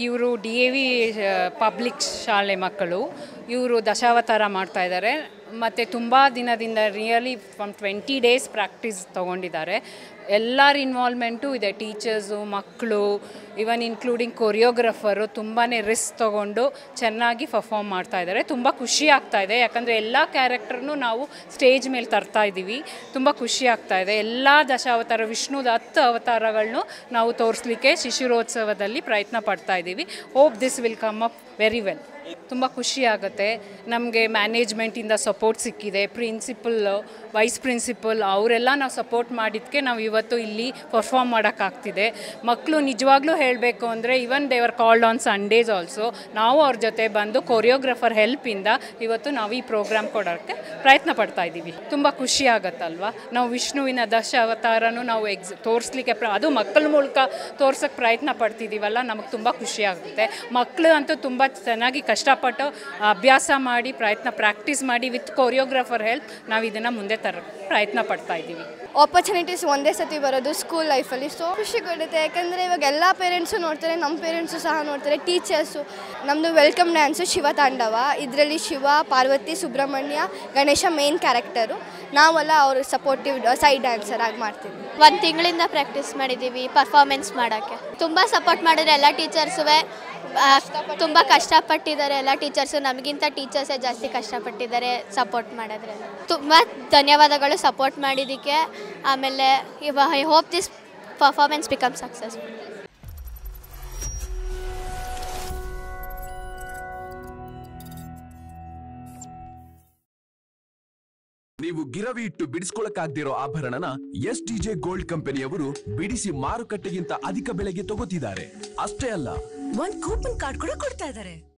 ಇವರು DAV public ಶಾಲೆ ಮಕ್ಕಳು. ಇವರು ದಶಾವತಾರ ಮಾಡ್ತಾಯಿದ್ದಾರೆ ಮತ್ತು ತುಂಬ ದಿನದಿಂದ ರಿಯಲಿ ಫ್ರಮ್ 20 ಡೇಸ್ ಪ್ರಾಕ್ಟೀಸ್ ತೊಗೊಂಡಿದ್ದಾರೆ. ಎಲ್ಲರ ಇನ್ವಾಲ್ವ್ಮೆಂಟು ಇದೆ, ಟೀಚರ್ಸು, ಮಕ್ಕಳು, ಇವನ್ ಇನ್ಕ್ಲೂಡಿಂಗ್ ಕೊರಿಯೋಗ್ರಫರು ತುಂಬಾ ರಿಸ್ಕ್ ತೊಗೊಂಡು ಚೆನ್ನಾಗಿ ಪರ್ಫಾರ್ಮ್ ಮಾಡ್ತಾಯಿದ್ದಾರೆ. ತುಂಬ ಖುಷಿ ಆಗ್ತಾಯಿದೆ, ಯಾಕಂದರೆ ಎಲ್ಲ ಕ್ಯಾರೆಕ್ಟರ್ನೂ ನಾವು ಸ್ಟೇಜ್ ಮೇಲೆ ತರ್ತಾ ಇದ್ದೀವಿ. ತುಂಬ ಖುಷಿ ಆಗ್ತಾಯಿದೆ. ಎಲ್ಲ ದಶಾವತಾರ ವಿಷ್ಣುದ 10 ಅವತಾರಗಳನ್ನು ನಾವು ತೋರಿಸ್ಲಿಕ್ಕೆ ಶಿಶಿರೋತ್ಸವದಲ್ಲಿ ಪ್ರಯತ್ನ ಪಡ್ತಾ ಇದ್ದೀವಿ. Hope this will come up very well. ತುಂಬ ಖುಷಿ ಆಗುತ್ತೆ. ನಮಗೆ ಮ್ಯಾನೇಜ್ಮೆಂಟಿಂದ ಸಪೋರ್ಟ್ ಸಿಕ್ಕಿದೆ, ಪ್ರಿನ್ಸಿಪಲ್, ವೈಸ್ ಪ್ರಿನ್ಸಿಪಲ್ ಅವರೆಲ್ಲ ನಾವು ಸಪೋರ್ಟ್ ಮಾಡಿದ್ದಕ್ಕೆ ನಾವು ಇವತ್ತು ಇಲ್ಲಿ ಪರ್ಫಾರ್ಮ್ ಮಾಡೋಕ್ಕಾಗ್ತಿದೆ. ಮಕ್ಕಳು ನಿಜವಾಗ್ಲೂ ಹೇಳಬೇಕು ಅಂದರೆ even they are called on Sundays also. ನಾವು ಅವ್ರ ಜೊತೆ ಬಂದು ಕೊರಿಯೋಗ್ರಫರ್ ಹೆಲ್ಪಿಂದ ಇವತ್ತು ನಾವು ಈ ಪ್ರೋಗ್ರಾಮ್ ಕೊಡೋಕ್ಕೆ ಪ್ರಯತ್ನ ಪಡ್ತಾ ಇದ್ದೀವಿ. ತುಂಬ ಖುಷಿ ಆಗುತ್ತಲ್ವ, ನಾವು ವಿಷ್ಣುವಿನ ದಶ ಅವತಾರನೂ ನಾವು ತೋರಿಸ್ಲಿಕ್ಕೆ ಅದು ಮಕ್ಕಳ ಮೂಲಕ ತೋರ್ಸೋಕ್ಕೆ ಪ್ರಯತ್ನ ಪಡ್ತಿದ್ದೀವಲ್ಲ, ನಮಗೆ ತುಂಬ ಖುಷಿ ಆಗುತ್ತೆ. ಮಕ್ಕಳು ಅಂತೂ ತುಂಬ ಚೆನ್ನಾಗಿ ಕಷ್ಟಪಟ್ಟು ಅಭ್ಯಾಸ ಮಾಡಿ ಪ್ರಾಕ್ಟೀಸ್ ಮಾಡಿ ವಿತ್ ಕೊರಿಯೋಗ್ರಾಫರ್ ಹೆಲ್ಪ್ ನಾವು ಇದನ್ನು ಮುಂದೆ ಪ್ರಯತ್ನ ಪಡ್ತಾ ಇದ್ದೀವಿ. ಆಪರ್ಚುನಿಟೀಸ್ ಒಂದೇ ಸತಿ ಬರೋದು ಸ್ಕೂಲ್ ಲೈಫಲ್ಲಿ, ಸೊ ಖುಷಿ ಕೊಡುತ್ತೆ. ಯಾಕಂದರೆ ಇವಾಗ ಎಲ್ಲ ಪೇರೆಂಟ್ಸು ನೋಡ್ತಾರೆ, ನಮ್ಮ ಪೇರೆಂಟ್ಸು ಸಹ ನೋಡ್ತಾರೆ, ಟೀಚರ್ಸು. ನಮ್ಮದು ವೆಲ್ಕಮ್ ಡ್ಯಾನ್ಸು ಶಿವತಾಂಡವ. ಇದರಲ್ಲಿ ಶಿವ, ಪಾರ್ವತಿ, ಸುಬ್ರಹ್ಮಣ್ಯ, ಗಣೇಶ ಮೇನ್ ಕ್ಯಾರೆಕ್ಟರು. ನಾವೆಲ್ಲ ಅವ್ರ ಸಪೋರ್ಟಿವ್ ಸೈಡ್ ಡ್ಯಾನ್ಸರ್ ಆಗಿ ಮಾಡ್ತೀವಿ. 1 ತಿಂಗಳಿಂದ ಪ್ರಾಕ್ಟೀಸ್ ಮಾಡಿದ್ದೀವಿ ಪರ್ಫಾರ್ಮೆನ್ಸ್ ಮಾಡೋಕ್ಕೆ. ತುಂಬ ಸಪೋರ್ಟ್ ಮಾಡಿದ್ರೆ ಎಲ್ಲ ಟೀಚರ್ಸುವೆ ತುಂಬ ಕಷ್ಟಪಟ್ಟಿದ್ದಾರೆ. ಎಲ್ಲ ಟೀಚರ್ಸು ನಮಗಿಂತ ಟೀಚರ್ಸೇ ಜಾಸ್ತಿ ಕಷ್ಟಪಟ್ಟಿದ್ದಾರೆ ಸಪೋರ್ಟ್ ಮಾಡೋದ್ರಲ್ಲಿ. ತುಂಬ ಧನ್ಯವಾದಗಳು ಸಪೋರ್ಟ್ ಮಾಡಿದ್ದಕ್ಕೆ. ಆಮೇಲೆ I hope this performance become successful. ನೀವು ಗಿರವಿ ಇಟ್ಟು ಬಿಡಿಸ್ಕೊಳಕ್ಕಾಗ್ದಿರೋ ಆಭರಣನ STJ ಗೋಲ್ಡ್ ಕಂಪನಿಯವರು ಬಿಡಿಸಿ ಮಾರುಕಟ್ಟೆಗಿಂತ ಅಧಿಕ ಬೆಲೆಗೆ ತಗೋತಿದ್ದಾರೆ. ಅಷ್ಟೇ ಅಲ್ಲ, 1 ಕೂಪನ್ ಕಾರ್ಡ್ ಕೂಡ ಕೊಡ್ತಾ ಇದ್ದಾರೆ.